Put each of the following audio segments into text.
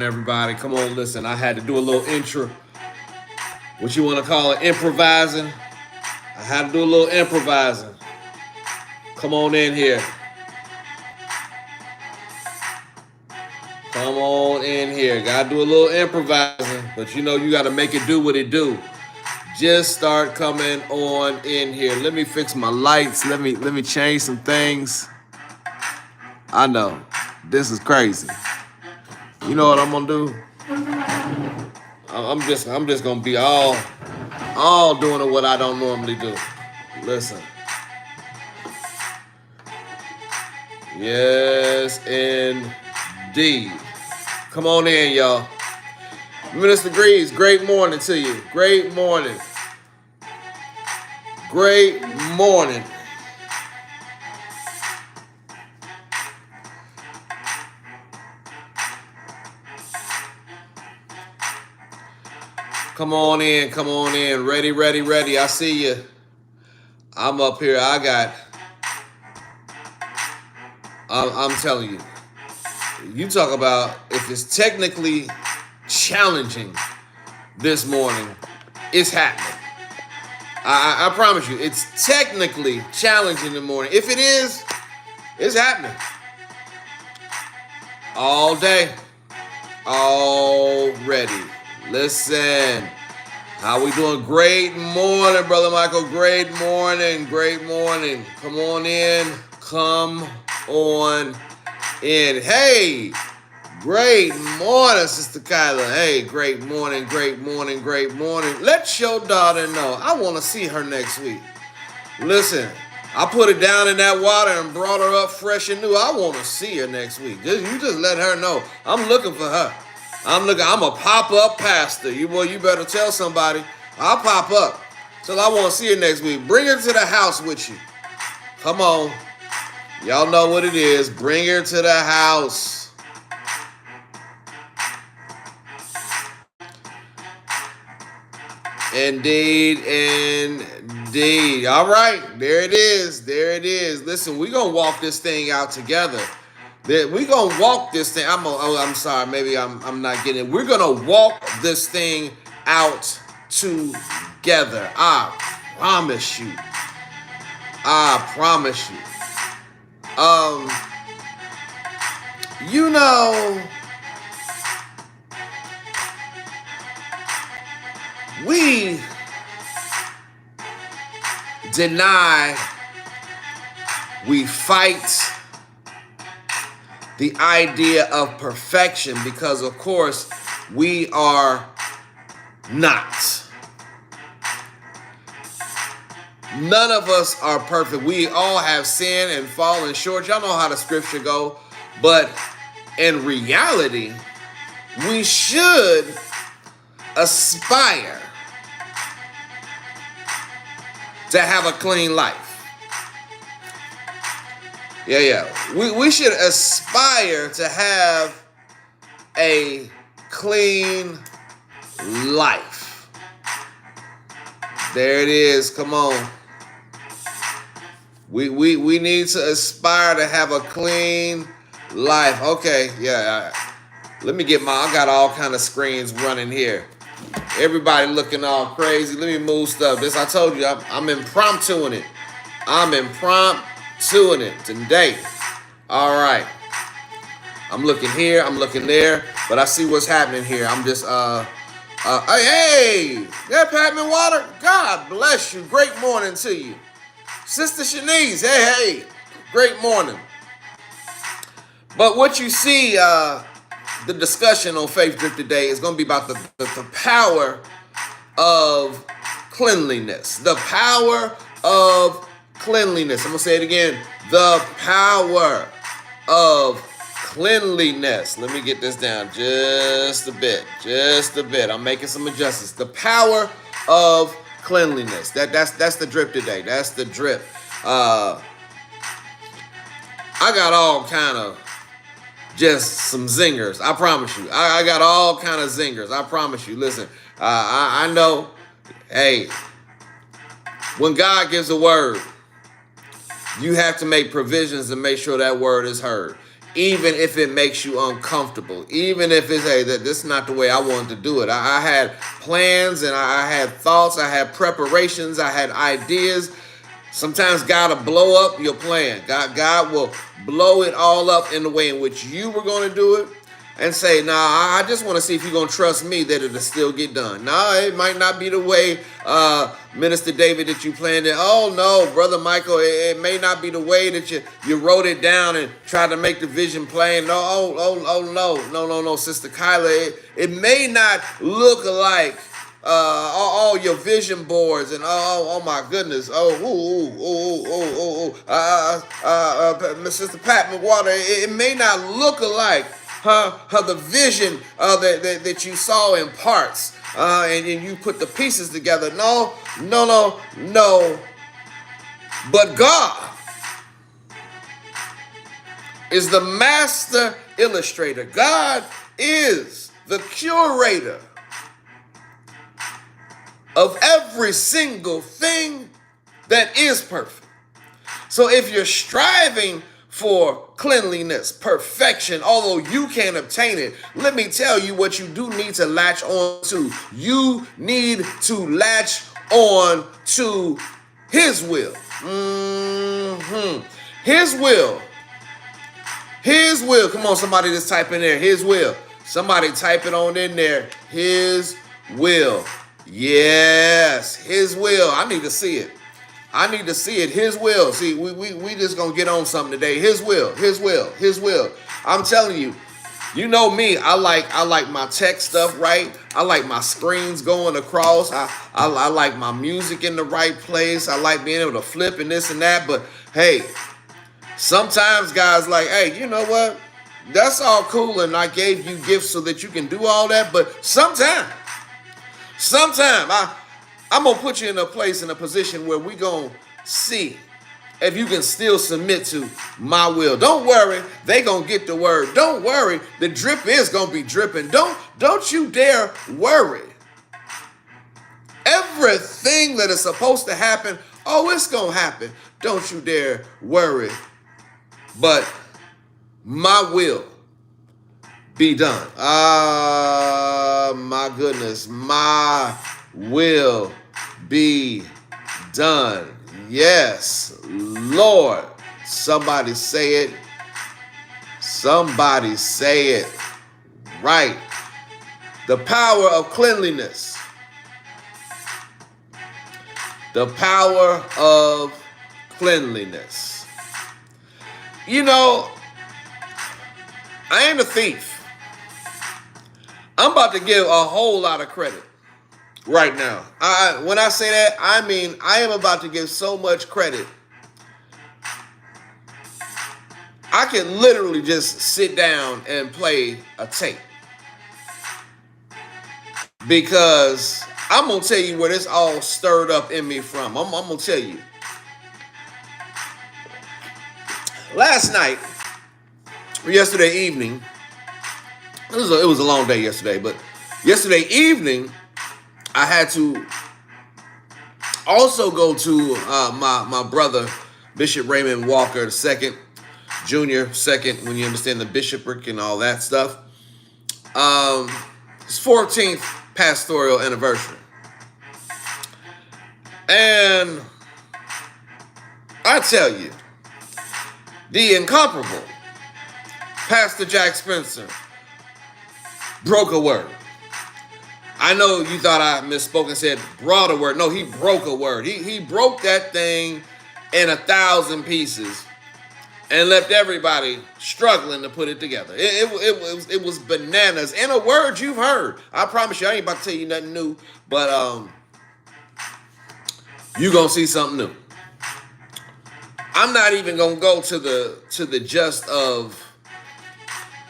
Everybody, come on, listen. I had to do a little intro. What you want to call it? Improvising. I had to do a little improvising. Come on in here. Come on in here. Gotta do a little improvising, but you gotta make it do what it do. Just start coming on in here. Let me fix my lights. Let me change some things. I know this is crazy. You know what I'm gonna do? I'm just gonna be all doing what I don't normally do. Listen. Yes, indeed. Come on in, y'all. Minister Greaves, great morning to you. Great morning. Great morning. Come on in, come on in. Ready, ready, ready. I see you. I'm up here. I'm telling you. You talk about if it's technically challenging this morning, it's happening. I promise you, it's technically challenging in the morning. If it is, it's happening. All day. Already. Listen. How we doing? Great morning, Brother Michael. Great morning. Great morning. Come on in. Come on in. Hey, great morning, Sister Kyla. Hey, great morning, great morning, great morning. Let your daughter know. I want to see her next week. Listen, I put her down in that water and brought her up fresh and new. I want to see her next week. You just let her know. I'm looking for her. I'm a pop-up pastor. You better tell somebody. I'll pop up. So I want to see her next week. Bring her to the house with you. Come on. Y'all know what it is. Bring her to the house. Indeed, indeed. All right. There it is. There it is. Listen, we're going to walk this thing out together. We're going to walk this thing. I'm sorry. Maybe I'm not getting it. We're going to walk this thing out together. I promise you. I promise you. We deny, we fight the idea of perfection because, of course, we are not. None of us are perfect. We all have sinned and fallen short. Y'all know how the scripture go. But in reality, we should aspire to have a clean life. Yeah. We should aspire to have a clean life. There it is. Come on. We need to aspire to have a clean life. Okay, yeah. Let me I got all kind of screens running here. Everybody looking all crazy. Let me move stuff. I told you, I'm impromptuing it. I'm impromptuing it today. All right. I'm looking here. I'm looking there. But I see what's happening here. I'm just, hey, that Patman Water. God bless you. Great morning to you. Sister Shanice, hey, great morning. But what you see, the discussion on Faith Drip today is going to be about the power of cleanliness. The power of cleanliness. I'm going to say it again. The power of cleanliness. Let me get this down just a bit. I'm making some adjustments. The power of cleanliness. That's the drip today. That's the drip. I got all kind of just some zingers. I promise you. I got all kind of zingers. I promise you. Listen, I know, hey, when God gives a word, you have to make provisions to make sure that word is heard. even if it makes you uncomfortable, even if it's, hey, this is not the way I wanted to do it. I had plans and I had thoughts, I had preparations, I had ideas. Sometimes God will blow up your plan. God will blow it all up in the way in which you were going to do it and say, nah, I just want to see if you're going to trust me that it'll still get done. Nah, it might not be the way, Minister David, that you planned it. Oh, no, Brother Michael, it may not be the way that you wrote it down and tried to make the vision plain. No, no, Sister Kyla. It may not look like all your vision boards and oh my goodness, Sister Pat McWater, it may not look alike the vision that you saw in parts and you put the pieces together. No, but God is the master illustrator. God is the curator of every single thing that is perfect. So if you're striving for cleanliness, perfection, although you can't obtain it, let me tell you what you do need to latch on to. You need to latch on to His will. His will. His will. Come on, somebody just type in there. His will. Somebody type it on in there. His will. Yes, His will. I need to see it. I need to see it. His will. See, we just gonna get on something today. His will. His will. His will. I'm telling you, you know me. I like my tech stuff right. I like my screens going across. I like my music in the right place. I like being able to flip and this and that. But hey, sometimes guys like, hey, you know what? That's all cool, and I gave you gifts so that you can do all that. But sometimes I'm going to put you in a place, in a position where we going to see if you can still submit to my will. Don't worry, they going to get the word. Don't worry, the drip is going to be dripping. Don't you dare worry. Everything that is supposed to happen, it's going to happen. Don't you dare worry. But my will be done. My goodness. My will be done. Yes, Lord. Somebody say it. Somebody say it right. The power of cleanliness. The power of cleanliness. You know, I ain't a thief. I'm about to give a whole lot of credit right now. When I say that, I mean I am about to give so much credit. I can literally just sit down and play a tape. Because I'm going to tell you where this all stirred up in me from. I'm going to tell you. Last night, or yesterday evening, it was a long day yesterday, but yesterday evening, I had to also go to my brother, Bishop Raymond Walker II, Jr., second, when you understand the bishopric and all that stuff. His 14th pastoral anniversary. And I tell you, the incomparable Pastor Jack Spencer broke a word. I know you thought I misspoke and said brought a word. No, he broke a word. He broke that thing in 1,000 pieces and left everybody struggling to put it together. It was bananas. And a word you've heard. I promise you, I ain't about to tell you nothing new, but you gonna see something new. I'm not even gonna go to the just of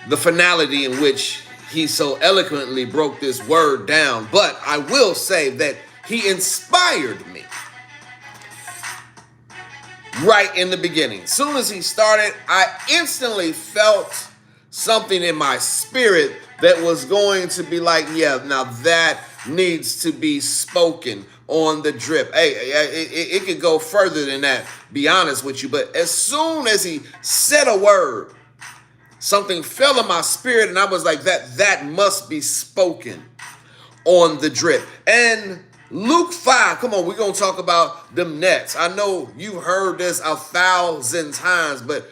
the finality in which he so eloquently broke this word down, but I will say that he inspired me right in the beginning. As soon as he started, I instantly felt something in my spirit that was going to be like, yeah, now that needs to be spoken on the drip. Hey, it could go further than that, be honest with you. But as soon as he said a word, something fell in my spirit, and I was like, that must be spoken on the drip. And Luke 5, come on, we're going to talk about them nets. I know you've heard this 1,000 times, but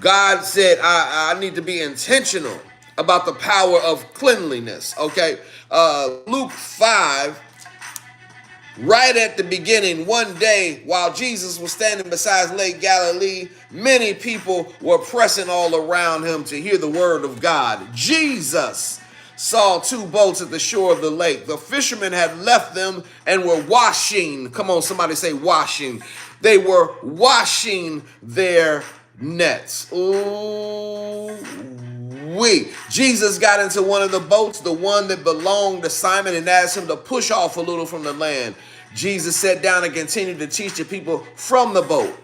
God said I need to be intentional about the power of cleanliness, okay? Luke 5, right at the beginning, one day while Jesus was standing beside Lake Galilee, many people were pressing all around him to hear the word of God. Jesus saw two boats at the shore of the lake. The fishermen had left them and were washing. Come on, somebody say washing. They were washing their nets. Ooh. Jesus got into one of the boats, the one that belonged to Simon, and asked him to push off a little from the land. Jesus sat down and continued to teach the people from the boat.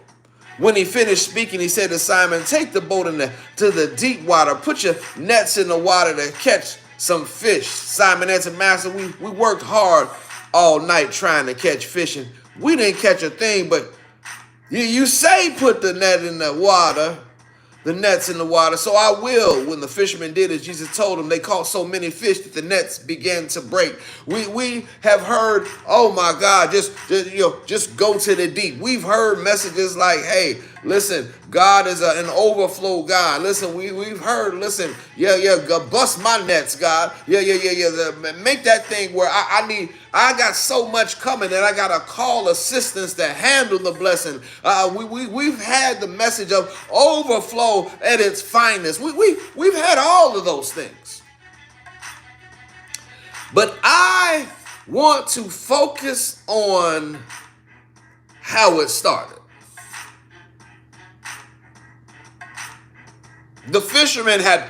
When he finished speaking, he said to Simon, take the boat to the deep water. Put your nets in the water to catch some fish. Simon answered, Master, we worked hard all night trying to catch fish, and we didn't catch a thing, but you say put the net in the water. The nets in the water, so I will. When the fishermen did as Jesus told them, they caught so many fish that the nets began to break. We have heard, oh my God, just go to the deep. We've heard messages like, hey, listen, God is an overflow God. Listen, we've heard, listen, God, bust my nets, God. Make that thing where I got so much coming that I got to call assistance to handle the blessing. We've had the message of overflow at its finest. We've had all of those things. But I want to focus on how it started. The fishermen had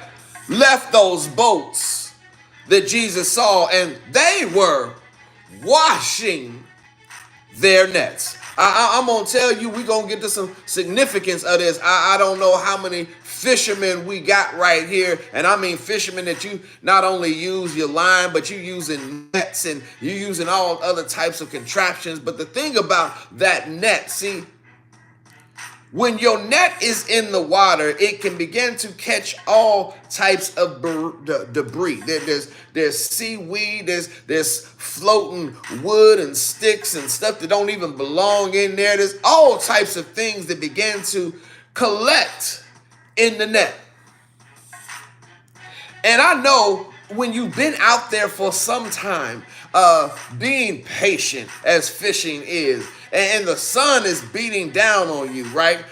left those boats that Jesus saw, and they were washing their nets. I'm going to tell you, we're going to get to some significance of this. I don't know how many fishermen we got right here. And I mean fishermen that you not only use your line, but you using nets and you using all other types of contraptions. But the thing about that net, see, when your net is in the water, it can begin to catch all types of debris. There's seaweed, there's floating wood and sticks and stuff that don't even belong in there. There's all types of things that begin to collect in the net. And I know when you've been out there for some time, being patient as fishing is, and the sun is beating down on you, right,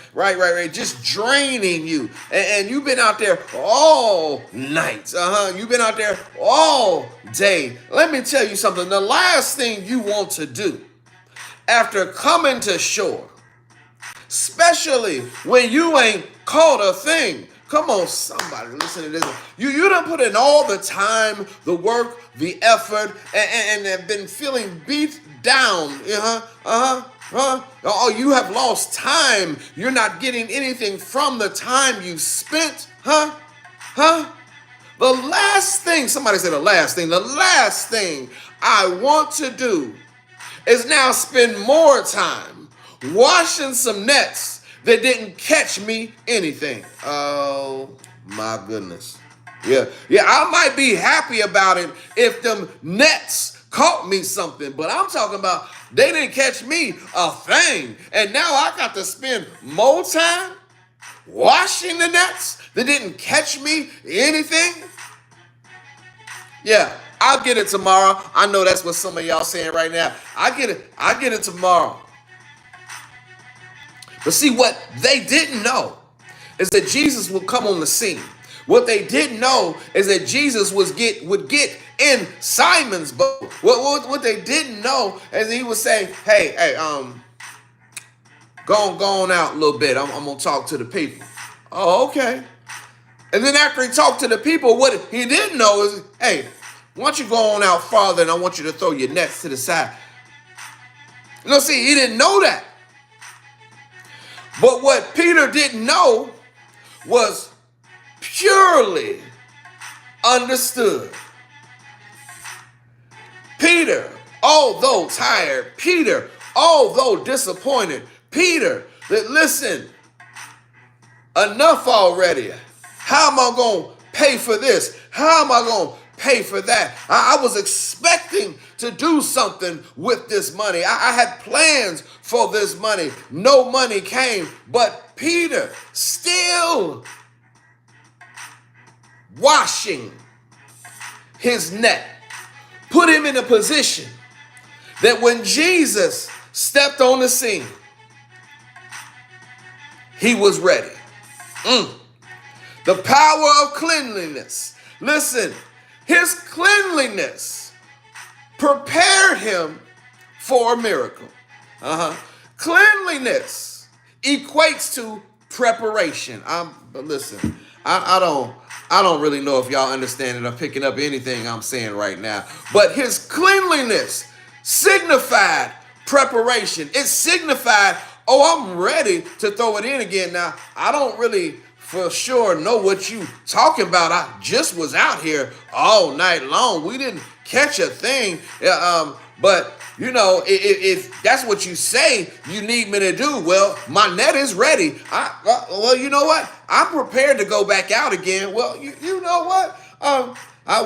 just draining you, and you've been out there all night, you've been out there all day. Let me tell you something. The last thing you want to do after coming to shore, especially when you ain't caught a thing. Come on, somebody, listen to this. You done put in all the time, the work, the effort, and have been feeling beat down. Oh, you have lost time. You're not getting anything from the time you spent. The last thing, somebody said the last thing I want to do is now spend more time washing some nets that didn't catch me anything. Oh my goodness. Yeah, I might be happy about it if them nets caught me something, but I'm talking about they didn't catch me a thing. And now I got to spend more time washing the nets that didn't catch me anything. Yeah, I'll get it tomorrow. I know that's what some of y'all saying right now. I get it tomorrow. But see, what they didn't know is that Jesus would come on the scene. What they didn't know is that Jesus would get in Simon's boat. What they didn't know is he would say, hey, go on out a little bit. I'm going to talk to the people. Oh, okay. And then after he talked to the people, what he didn't know is, hey, why don't you go on out farther and I want you to throw your nets to the side. No, see, he didn't know that. But what Peter didn't know was purely understood. Peter, although tired, Peter, although disappointed, Peter, listen, enough already. How am I going to pay for this? How am I going to pay for that? I was expecting to do something with this money. I had plans for this money. No money came, but Peter still washing his net put him in a position that when Jesus stepped on the scene, he was ready. The power of cleanliness. Listen, his cleanliness prepared him for a miracle. Cleanliness equates to preparation. But listen, I don't really know if y'all understand it or picking up anything I'm saying right now. But his cleanliness signified preparation. It signified, oh, I'm ready to throw it in again. Now, I don't really for sure know what you talking about. I just was out here all night long. We didn't catch a thing. But you know, if that's what you say you need me to do, well, my net is ready. Well, you know what? I'm prepared to go back out again. Well, you know what?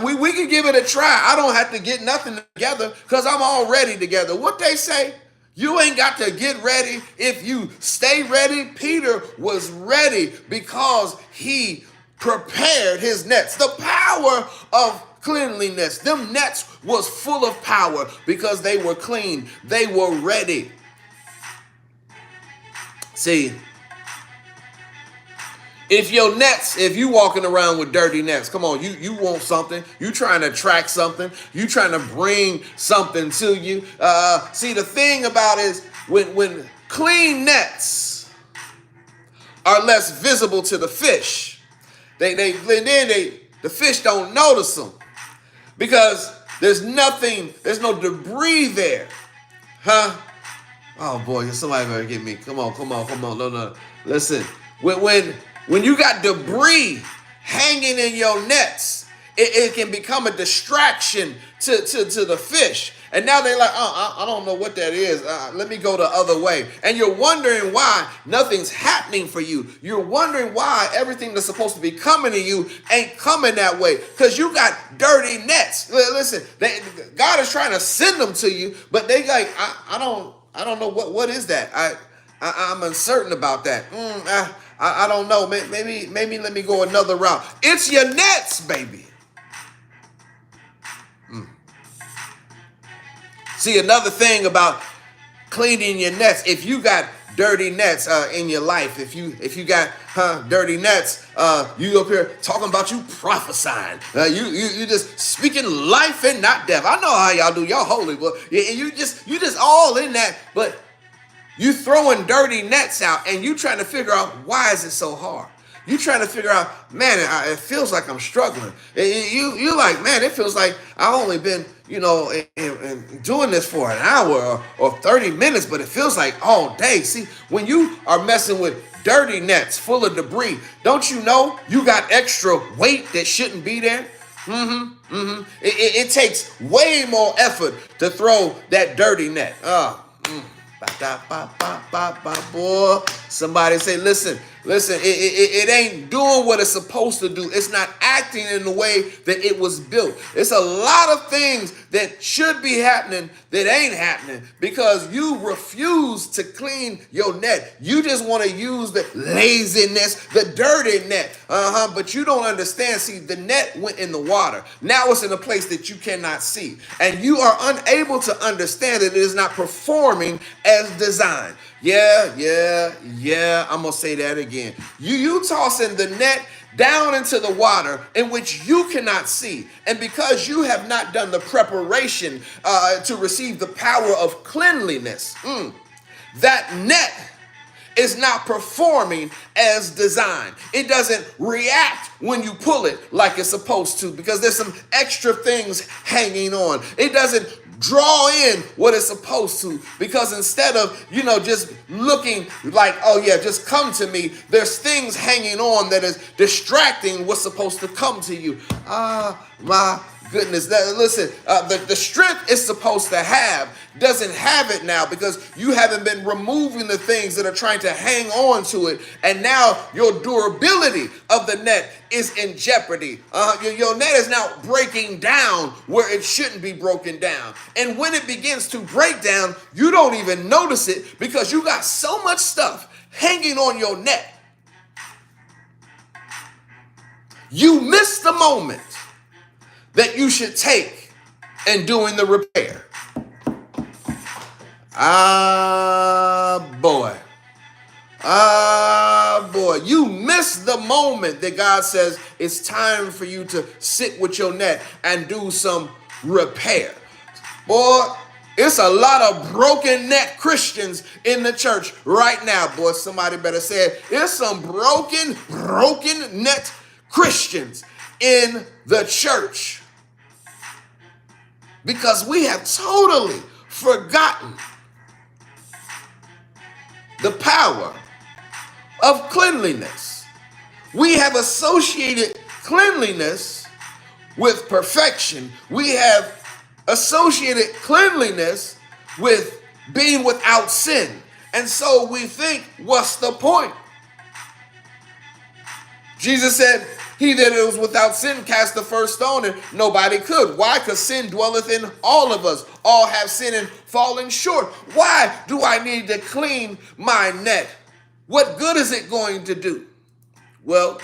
We can give it a try. I don't have to get nothing together because I'm already together. What they say? You ain't got to get ready if you stay ready. Peter was ready because he prepared his nets. The power of cleanliness. Them nets was full of power because they were clean. They were ready. See, if you walking around with dirty nets, come on, you want something. You trying to attract something. You trying to bring something to you. See, the thing about it is when clean nets are less visible to the fish, the fish don't notice them because there's no debris there. Oh boy, somebody better get me. Come on. No. Listen, when you got debris hanging in your nets, it can become a distraction to the fish. And now they're like, I don't know what that is. Let me go the other way. And you're wondering why nothing's happening for you. You're wondering why everything that's supposed to be coming to you ain't coming that way. Because you got dirty nets. Listen, God is trying to send them to you, but they like, I don't know what is that. I'm uncertain about that. I don't know. Maybe let me go another route. It's your nets, baby. See, another thing about cleaning your nets, if you got dirty nets in your life, if you got dirty nets, you up here talking about you prophesying, you just speaking life and not death. I know how y'all do. Y'all holy, but you just all in that, but you throwing dirty nets out and you trying to figure out why is it so hard. You trying to figure out, man, it feels like I'm struggling. You like, man, it feels like I've only been, doing this for an hour or 30 minutes, but it feels like all day. See, when you are messing with dirty nets full of debris, don't you know you got extra weight that shouldn't be there? It takes way more effort to throw that dirty net. Boy, somebody say, listen, it ain't doing what it's supposed to do. It's not acting in the way that it was built. It's a lot of things that should be happening that ain't happening because you refuse to clean your net. You just want to use the laziness, the dirty net. But you don't understand. See, the net went in the water. Now it's in a place that you cannot see. And you are unable to understand that it is not performing as designed. Yeah. I'm going to say that again. You tossing the net down into the water in which you cannot see. And because you have not done the preparation to receive the power of cleanliness, that net is not performing as designed. It doesn't react when you pull it like it's supposed to because there's some extra things hanging on. It doesn't draw in what it's supposed to because instead of, just looking like, oh yeah, just come to me, there's things hanging on that is distracting what's supposed to come to you. My goodness. Listen, the strength it's supposed to have doesn't have it now because you haven't been removing the things that are trying to hang on to it. And now your durability of the net is in jeopardy. Your net is now breaking down where it shouldn't be broken down. And when it begins to break down, you don't even notice it because you got so much stuff hanging on your net. You miss the moment that you should take in doing the repair. Boy, you miss the moment that God says it's time for you to sit with your net and do some repair. Boy, it's a lot of broken net Christians in the church right now. Boy, somebody better say it. There's some broken net Christians in the church because we have totally forgotten the power of cleanliness. We have associated cleanliness with perfection. We have associated cleanliness with being without sin. And so we think, what's the point? Jesus said, he that is without sin cast the first stone, and nobody could. Why? Because sin dwelleth in all of us. All have sinned and fallen short. Why do I need to clean my net? What good is it going to do? Well,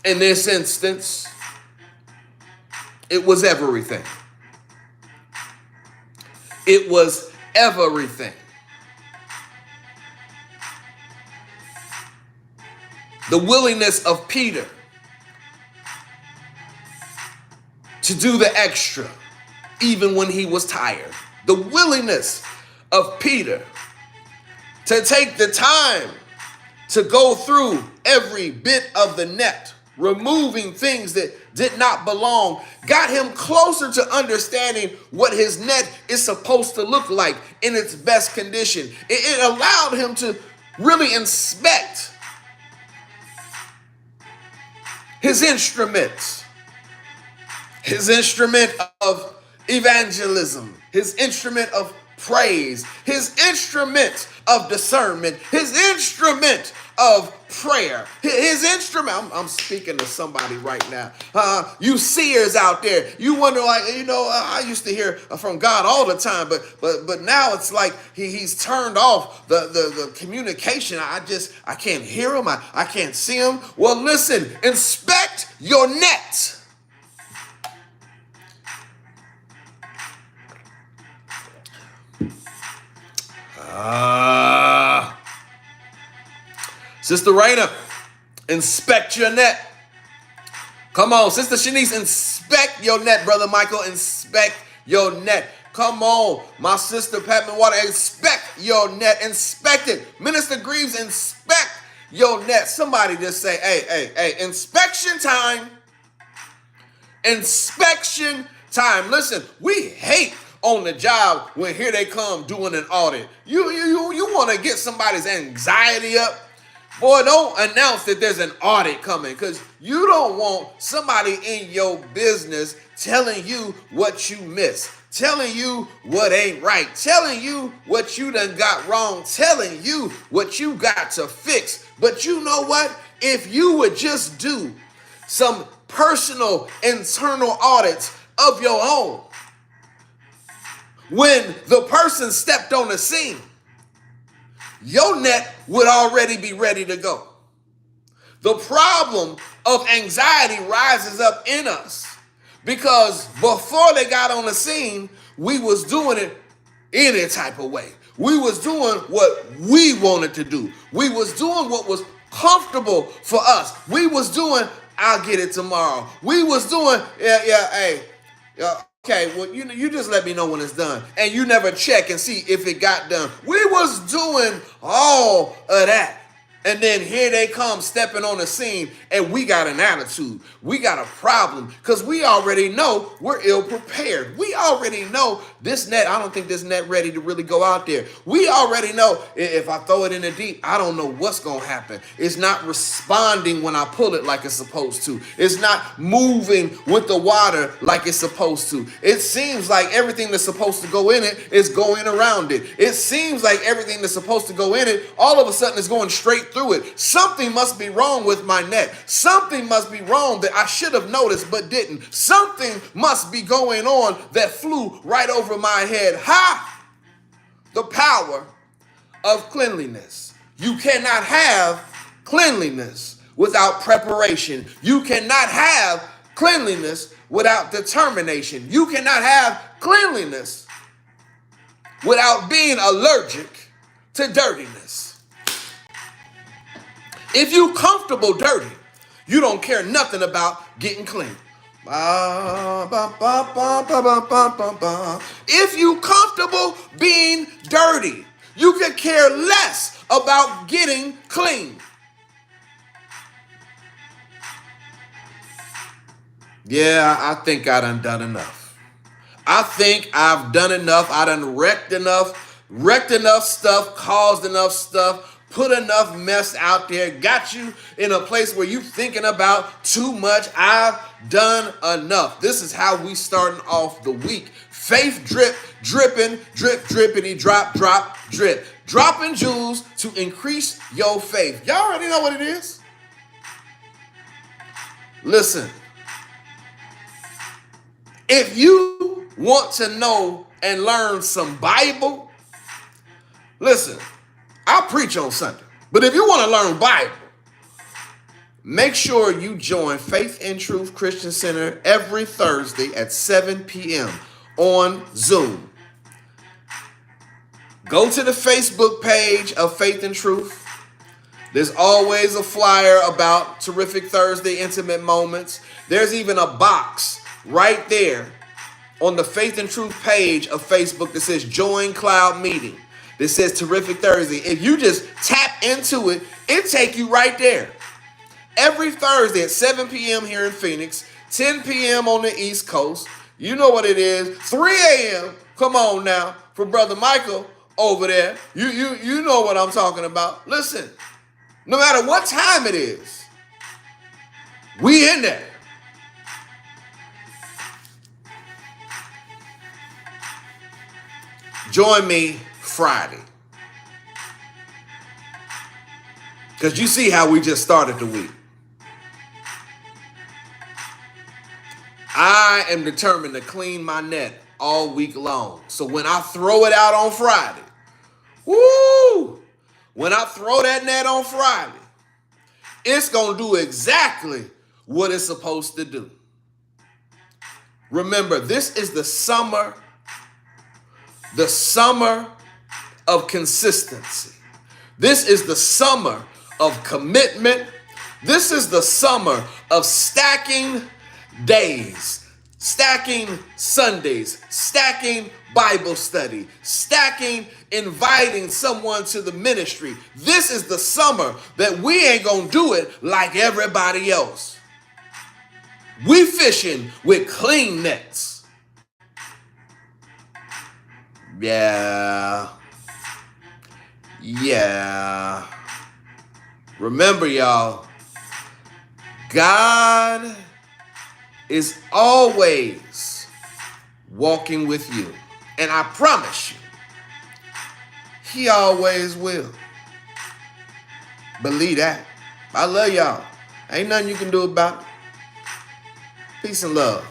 in this instance, it was everything. It was everything. The willingness of Peter to do the extra, even when he was tired. The willingness of Peter to take the time to go through every bit of the net, removing things that did not belong, got him closer to understanding what his net is supposed to look like in its best condition. It allowed him to really inspect his instrument of evangelism, his instrument of praise, his instrument of discernment, his instrument of prayer, his instrument. I'm speaking to somebody right now. You seers out there, you wonder, like, I used to hear from God all the time, but now it's like he's turned off the communication. I can't hear him. I can't see him. Well, listen, inspect your net. Sister Raina, inspect your net. Come on, Sister Shanice, inspect your net. Brother Michael, inspect your net. Come on, my sister Pat Water, inspect your net. Inspect it. Minister Greaves, inspect your net. Somebody just say, hey, inspection time. Inspection time. Listen, we hate on the job when here they come doing an audit. You want to get somebody's anxiety up? Boy, don't announce that there's an audit coming, because you don't want somebody in your business telling you what you missed, telling you what ain't right, telling you what you done got wrong, telling you what you got to fix. But you know what? If you would just do some personal internal audits of your own, when the person stepped on the scene, your net would already be ready to go. The problem of anxiety rises up in us because before they got on the scene, we was doing it any type of way. We was doing what we wanted to do. We was doing what was comfortable for us. We was doing, I'll get it tomorrow. We was doing, okay, well, you just let me know when it's done. And you never check and see if it got done. We was doing all of that. And then here they come stepping on the scene, and we got an attitude. We got a problem because we already know we're ill prepared. We already know this net, I don't think this net ready to really go out there. We already know if I throw it in the deep, I don't know what's going to happen. It's not responding when I pull it like it's supposed to. It's not moving with the water like it's supposed to. It seems like everything that's supposed to go in it is going around it. It seems like everything that's supposed to go in it, all of a sudden is going straight through it. Something must be wrong with my net. Something must be wrong that I should have noticed but didn't. Something must be going on that flew right over my head. Ha! The power of cleanliness. You cannot have cleanliness without preparation. You cannot have cleanliness without determination. You cannot have cleanliness without being allergic to dirtiness. If you comfortable dirty, you don't care nothing about getting clean. If you comfortable being dirty, you could care less about getting clean. Yeah, I think I done enough. I think I've done enough. I done wrecked enough stuff, caused enough stuff, put enough mess out there, got you in a place where you thinking about too much. I've done enough. This is how we starting off the week. Faith drip, dripping, drip, drippity, drop, drop, drip. Dropping jewels to increase your faith. Y'all already know what it is. Listen, if you want to know and learn some Bible, listen, I preach on Sunday, but if you want to learn Bible, make sure you join Faith and Truth Christian Center every Thursday at 7 p.m. on Zoom. Go to the Facebook page of Faith and Truth. There's always a flyer about Terrific Thursday Intimate Moments. There's even a box right there on the Faith and Truth page of Facebook that says Join Cloud Meeting. That says Terrific Thursday. If you just tap into it, it take you right there. Every Thursday at 7 p.m. here in Phoenix, 10 p.m. on the East Coast. You know what it is. 3 a.m. Come on now, for Brother Michael over there. You know what I'm talking about. Listen, no matter what time it is, we in there. Join me Friday. Because you see how we just started the week. I am determined to clean my net all week long. So when I throw it out on Friday, when I throw that net on Friday, it's going to do exactly what it's supposed to do. Remember, this is the summer of consistency. This is the summer of commitment. This is the summer of stacking days, stacking Sundays, stacking Bible study, stacking inviting someone to the ministry. This is the summer that we ain't gonna do it like everybody else. We fishing with clean nets. Yeah. Remember, y'all, God is always walking with you. And I promise you, he always will. Believe that. I love y'all. Ain't nothing you can do about it. Peace and love.